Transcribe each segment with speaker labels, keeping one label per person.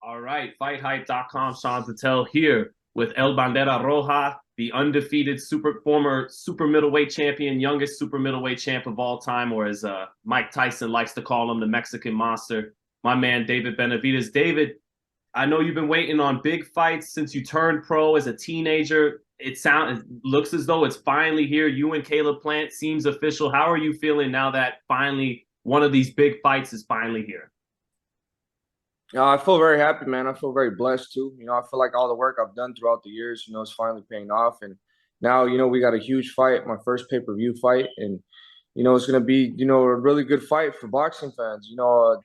Speaker 1: All right, FightHype.com, Sean Zittel here with El Bandera Roja, the undefeated former super middleweight champion, youngest super middleweight champ of all time, or as Mike Tyson likes to call him, the Mexican monster, my man David Benavidez. David, I know you've been waiting on big fights since you turned pro as a teenager. It looks as though it's finally here. You and Caleb Plant seems official. How are you feeling now that finally one of these big fights is finally here?
Speaker 2: I feel very happy, man. I feel very blessed too. I feel like all the work I've done throughout the years, is finally paying off. And now, we got a huge fight, my first pay-per-view fight, and it's gonna be, a really good fight for boxing fans.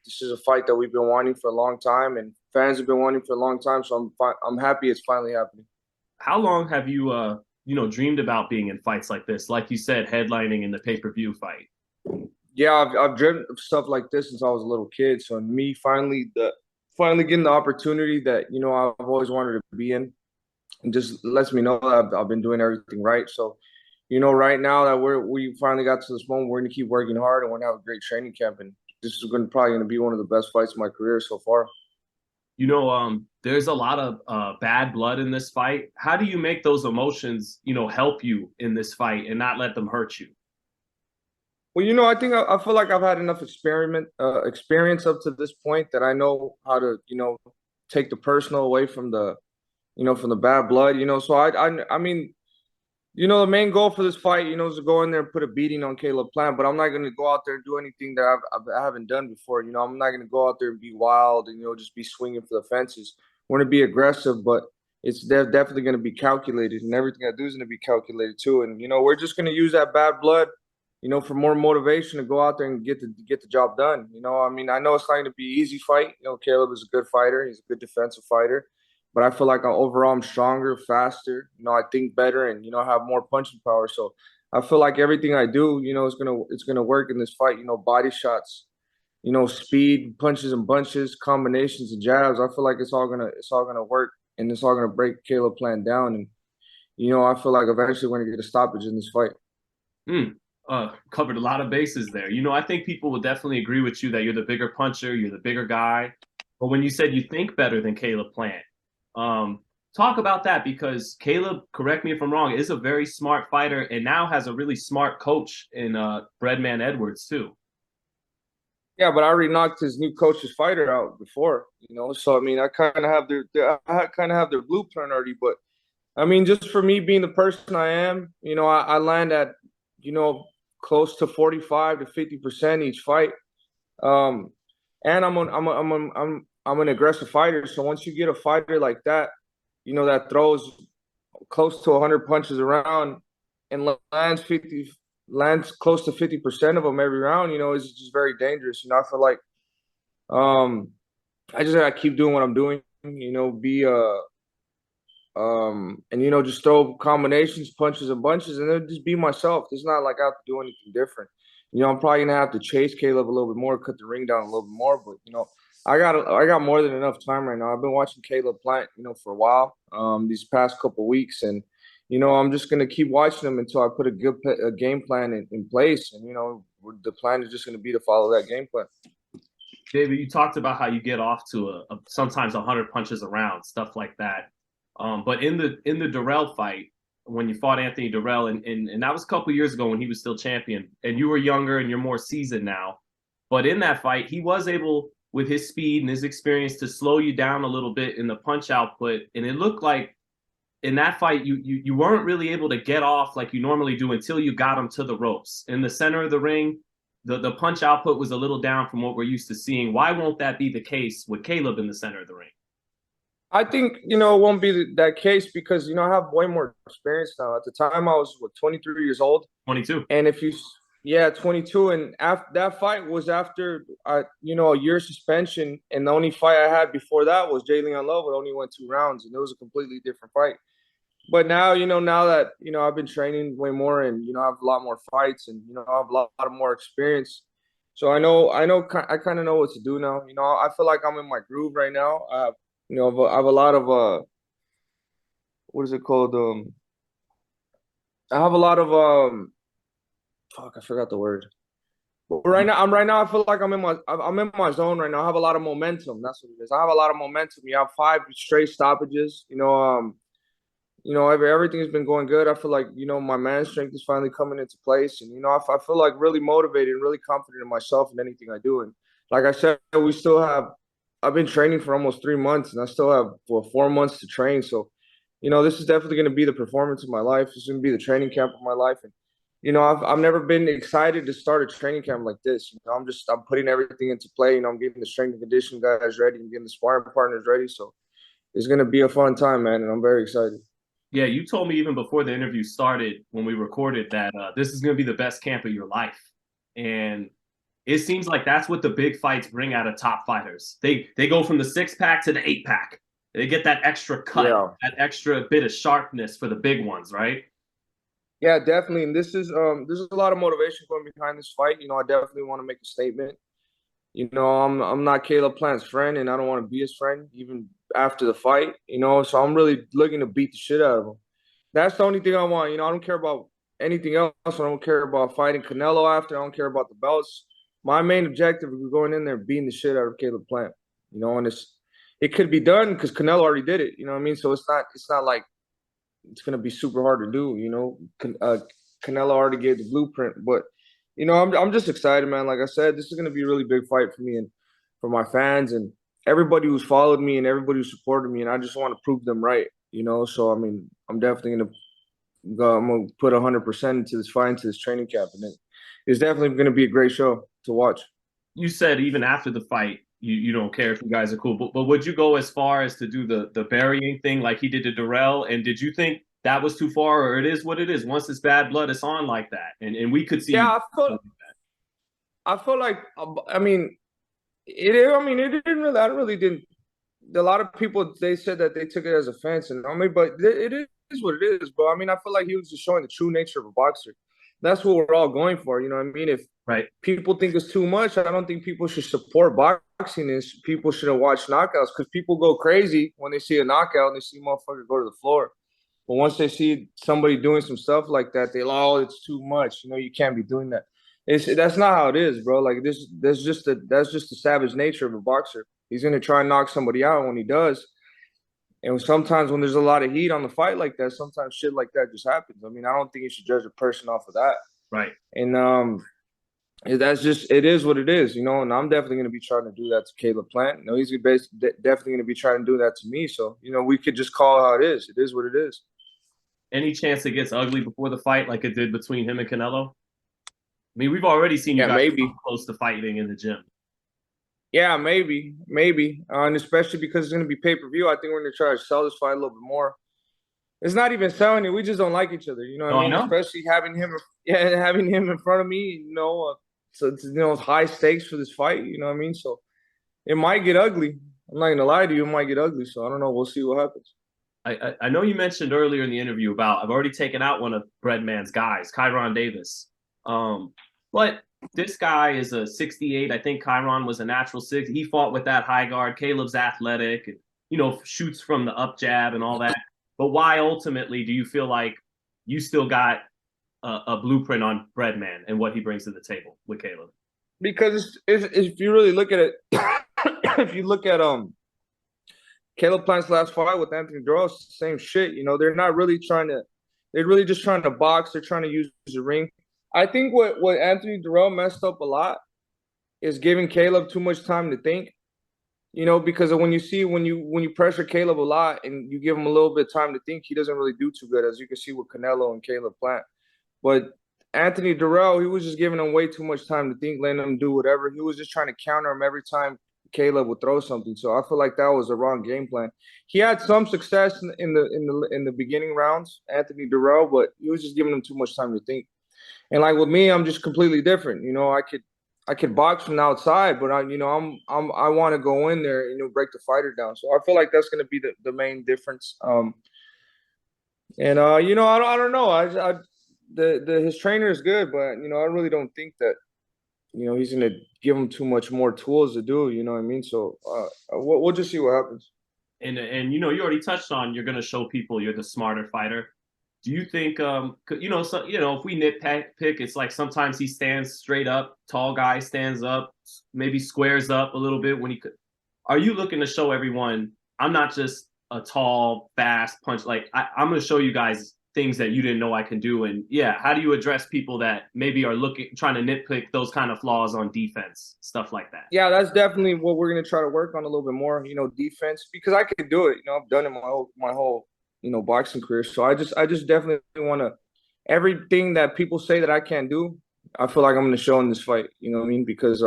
Speaker 2: This is a fight that we've been wanting for a long time, and fans have been wanting for a long time. So I'm happy it's finally happening.
Speaker 1: How long have you dreamed about being in fights like this? Like you said, headlining in the pay-per-view fight.
Speaker 2: Yeah, I've dreamt of stuff like this since I was a little kid. So me finally getting the opportunity that I've always wanted to be in, and just lets me know that I've been doing everything right. So, right now that we finally got to this moment, we're gonna keep working hard and we're gonna have a great training camp. And this is probably gonna be one of the best fights of my career so far.
Speaker 1: There's a lot of bad blood in this fight. How do you make those emotions, help you in this fight and not let them hurt you?
Speaker 2: Well, I think I feel like I've had enough experience up to this point that I know how to, take the personal away from the bad blood. So I mean, the main goal for this fight, is to go in there and put a beating on Caleb Plant. But I'm not going to go out there and do anything that I haven't done before. I'm not going to go out there and be wild and just be swinging for the fences. We're going to be aggressive, but they're definitely going to be calculated, and everything I do is going to be calculated too. And we're just going to use that bad blood, for more motivation to go out there and get the job done. I mean, I know it's not going to be an easy fight. Caleb is a good fighter. He's a good defensive fighter. But I feel like overall I'm stronger, faster. I think better, and I have more punching power. So I feel like everything I do, it's gonna work in this fight. Body shots, speed, punches and bunches, combinations and jabs. I feel like it's all gonna work, and it's all gonna break Caleb Plant down. And I feel like eventually we're gonna get a stoppage in this fight.
Speaker 1: Mm, Covered a lot of bases there. I think people will definitely agree with you that you're the bigger puncher, you're the bigger guy. But when you said you think better than Caleb Plant, talk about that because Caleb, correct me if I'm wrong, is a very smart fighter and now has a really smart coach in Breadman Edwards too.
Speaker 2: Yeah, but I already knocked his new coach's fighter out before. So I mean, I kind of have I kind of have their blueprint already. But I mean, just for me being the person I am, I land at, you know, close to 45 to 50% each fight. Um, and I'm an aggressive fighter. So once you get a fighter like that, that throws close to 100 punches around and lands close to 50% of them every round, is just very dangerous. I feel like um I just gotta keep doing what I'm doing, be and just throw combinations, punches and bunches, and then just be myself. It's not like I have to do anything different. I'm probably gonna have to chase Caleb a little bit more, cut the ring down a little bit more, but I got more than enough time right now. I've been watching Caleb Plant, for a while, these past couple weeks, and I'm just gonna keep watching him until I put a game plan in place, and the plan is just gonna be to follow that game plan.
Speaker 1: David, you talked about how you get off to sometimes 100 punches around, stuff like that. But in the Durrell fight, when you fought Anthony Durrell, and that was a couple years ago when he was still champion, and you were younger and you're more seasoned now. But in that fight, he was able, with his speed and his experience, to slow you down a little bit in the punch output. And it looked like in that fight, you weren't really able to get off like you normally do until you got him to the ropes. In the center of the ring, the punch output was a little down from what we're used to seeing. Why won't that be the case with Caleb in the center of the ring?
Speaker 2: I think it won't be that case because I have way more experience now. At the time, I was 23 years old,
Speaker 1: 22.
Speaker 2: and yeah, 22, and after that fight was after a year suspension, and the only fight I had before that was Jalen Love. It only went 2 rounds, and it was a completely different fight. But now, now that I've been training way more, and I have a lot more fights, and I have a lot of more experience. So I kind of know what to do now. I feel like I'm in my groove right now. I have a lot of what is it called? I have a lot of fuck, I forgot the word. But right now I feel like I'm in my zone right now. I have a lot of momentum. That's what it is. I have a lot of momentum. You have 5 straight stoppages. Everything's been going good. I feel like, my man strength is finally coming into place. And, I feel like really motivated and really confident in myself and anything I do. And like I said, I've been training for almost 3 months and I still have 4 months to train. So, this is definitely going to be the performance of my life. It's going to be the training camp of my life. And, I've never been excited to start a training camp like this. I'm putting everything into play. I'm getting the strength and conditioning guys ready and getting the sparring partners ready. So it's going to be a fun time, man. And I'm very excited.
Speaker 1: Yeah, you told me even before the interview started when we recorded that this is going to be the best camp of your life. And it seems like that's what the big fights bring out of top fighters. They go from the 6-pack to the 8-pack. They get that extra cut,
Speaker 2: Yeah.
Speaker 1: that extra bit of sharpness for the big ones, right?
Speaker 2: Yeah, definitely. And there's a lot of motivation going behind this fight. I definitely want to make a statement. I'm not Caleb Plant's friend, and I don't want to be his friend even after the fight. So I'm really looking to beat the shit out of him. That's the only thing I want. I don't care about anything else. I don't care about fighting Canelo after. I don't care about the belts. My main objective is going in there and beating the shit out of Caleb Plant. And it could be done because Canelo already did it. You know what I mean? So it's not like it's gonna be super hard to do. Canelo already gave the blueprint, but I'm just excited, man. Like I said, this is gonna be a really big fight for me and for my fans and everybody who's followed me and everybody who supported me, and I just want to prove them right. So I mean, I'm definitely gonna go. I'm gonna put 100% into this fight, into this training camp, and it's definitely gonna be a great show to watch.
Speaker 1: You said even after the fight, you don't care if you guys are cool, but would you go as far as to do the burying thing like he did to Darrell? And did you think that was too far, or it is what it is? Once it's bad blood, it's on like that, and we could see
Speaker 2: Yeah,
Speaker 1: you.
Speaker 2: I feel like I mean it. I mean it didn't really. I really didn't. A lot of people they said that they took it as offense, and I mean, but it is what it is. But I mean, I feel like he was just showing the true nature of a boxer. That's what we're all going for. You know what I mean? If
Speaker 1: Right.
Speaker 2: people think it's too much, I don't think people should support boxing. Is people shouldn't watch knockouts because people go crazy when they see a knockout and they see a motherfucker go to the floor. But once they see somebody doing some stuff like that, oh, it's too much. You can't be doing that. That's not how it is, bro. Like that's just the savage nature of a boxer. He's gonna try and knock somebody out when he does. And sometimes when there's a lot of heat on the fight like that, sometimes shit like that just happens. I mean, I don't think you should judge a person off of that.
Speaker 1: Right.
Speaker 2: And that's just it is what it is, And I'm definitely gonna be trying to do that to Caleb Plant. He's definitely gonna be trying to do that to me. So we could just call it how it is. It is what it is.
Speaker 1: Any chance it gets ugly before the fight, like it did between him and Canelo? I mean, we've already seen you guys
Speaker 2: maybe
Speaker 1: close to fighting in the gym.
Speaker 2: Yeah, maybe, and especially because it's gonna be pay-per-view. I think we're gonna try to sell this fight a little bit more. It's not even selling it. We just don't like each other. You know what I mean? Especially having him in front of me. So it's high stakes for this fight. You know what I mean? So it might get ugly. I'm not gonna lie to you. It might get ugly. So I don't know. We'll see what happens.
Speaker 1: I know you mentioned earlier in the interview about I've already taken out one of Breadman's guys, Kyron Davis. But this guy is a 68. I think Kyron was a natural 6. He fought with that high guard. Caleb's athletic and, shoots from the up jab and all that. But why ultimately do you feel like you still got a blueprint on Breadman and what he brings to the table with Caleb?
Speaker 2: Because if you really look at it, if you look at Caleb Plant's last fight with Anthony Durrell, it's the same shit. They're not really they're really just trying to box. They're trying to use the ring. I think what Anthony Durrell messed up a lot is giving Caleb too much time to think. Because when you pressure Caleb a lot and you give him a little bit of time to think, he doesn't really do too good, as you can see with Canelo and Caleb Plant. But Anthony Durrell, he was just giving him way too much time to think, letting him do whatever. He was just trying to counter him every time Caleb would throw something. So I feel like that was the wrong game plan. He had some success in the beginning rounds, Anthony Durrell, but he was just giving him too much time to think. And like with me, I'm just completely different. I could box from the outside, but I want to go in there and break the fighter down. So I feel like that's going to be the main difference. I don't know. His trainer is good, but I really don't think that he's going to give him too much more tools to do. You know what I mean? So we'll just see what happens.
Speaker 1: And you already touched on you're going to show people you're the smarter fighter. Do you think so if we nitpick, it's like sometimes he stands straight up, tall guy stands up, maybe squares up a little bit when he could. Are you looking to show everyone I'm not just a tall, fast punch? Like I'm going to show you guys things that you didn't know I can do. And yeah, how do you address people that maybe are trying to nitpick those kind of flaws on defense, stuff like that?
Speaker 2: Yeah, that's definitely what we're gonna try to work on a little bit more. Defense, because I could do it. I've done it my whole boxing career. So I just definitely want to everything that people say that I can't do. I feel like I'm gonna show in this fight. You know what I mean? Because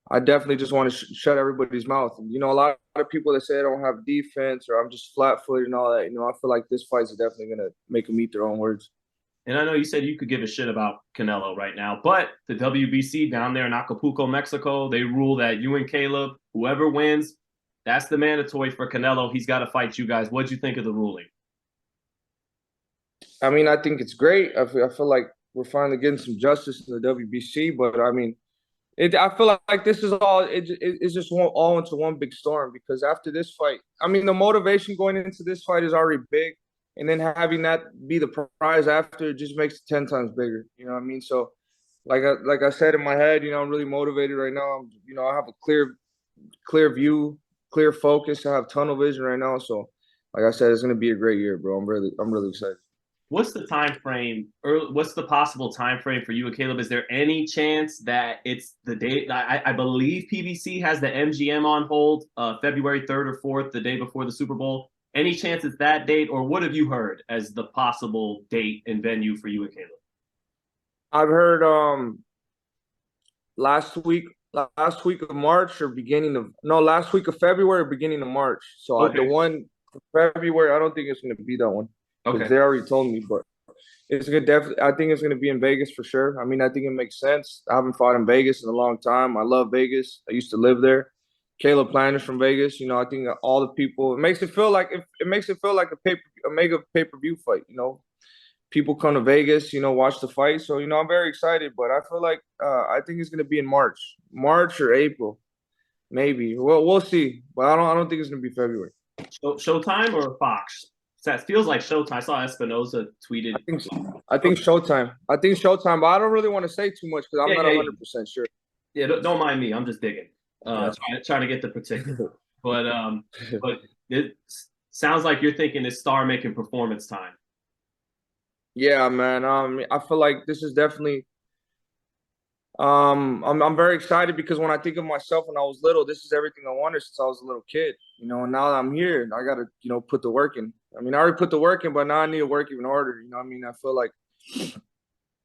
Speaker 2: I definitely just want to shut everybody's mouth. And, a lot of people that say I don't have defense or I'm just flat-footed and all that. I feel like this fight is definitely gonna make them eat their own words.
Speaker 1: And I know you said you could give a shit about Canelo right now, but the WBC down there in Acapulco, Mexico, they rule that you and Caleb, whoever wins, that's the mandatory for Canelo. He's got to fight you guys. What'd you think of the ruling?
Speaker 2: I mean, I think it's great. I feel like we're finally getting some justice in the WBC, but I mean, I feel like this is it's just all into one big storm because after this fight, I mean, the motivation going into this fight is already big, and then having that be the prize after it just makes it 10 times bigger. You know what I mean? So, like I said in my head, I'm really motivated right now. I have a clear view, clear focus. I have tunnel vision right now. So, like I said, it's gonna be a great year, bro. I'm really excited.
Speaker 1: What's the time frame, or what's the possible time frame for you and Caleb? Is there any chance that it's the date? I believe PBC has the MGM on hold, February 3rd or 4th, the day before the Super Bowl. Any chance it's that date, or what have you heard as the possible date and venue for you and Caleb?
Speaker 2: I've heard last week last week of March or beginning of no last week of February or beginning of March. So the
Speaker 1: Okay.
Speaker 2: one for February, I don't think it's going to be that one because
Speaker 1: Okay.
Speaker 2: they already told me. But it's gonna definitely. I think it's going to be in Vegas for sure. I mean, I think it makes sense. I haven't fought in Vegas in a long time. I love Vegas. I used to live there. Caleb Planner's from Vegas. I think that all the people. It makes it feel like a mega pay-per-view fight. People come to Vegas, watch the fight. So, I'm very excited, but I feel like I think it's gonna be in March or April, maybe. Well, we'll see, but I don't think it's gonna be February.
Speaker 1: Showtime or Fox? That feels like Showtime. I saw Espinoza tweeted.
Speaker 2: I think Showtime. I think Showtime, but I don't really want to say too much because I'm
Speaker 1: Yeah,
Speaker 2: not
Speaker 1: yeah, yeah.
Speaker 2: 100% sure.
Speaker 1: Yeah, don't mind me. I'm just digging.
Speaker 2: Yeah.
Speaker 1: Trying to get the particular. But it sounds like you're thinking it's star making performance time.
Speaker 2: Yeah, man. I feel like this is definitely. I'm very excited because when I think of myself when I was little, this is everything I wanted since I was a little kid. And now that I'm here, I gotta, put the work in. I mean, I already put the work in, but now I need to work even harder. I mean, I feel like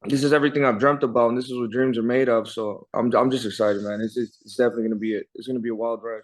Speaker 2: this is everything I've dreamt about, and this is what dreams are made of. So I'm just excited, man. It's definitely gonna be it's gonna be a wild ride.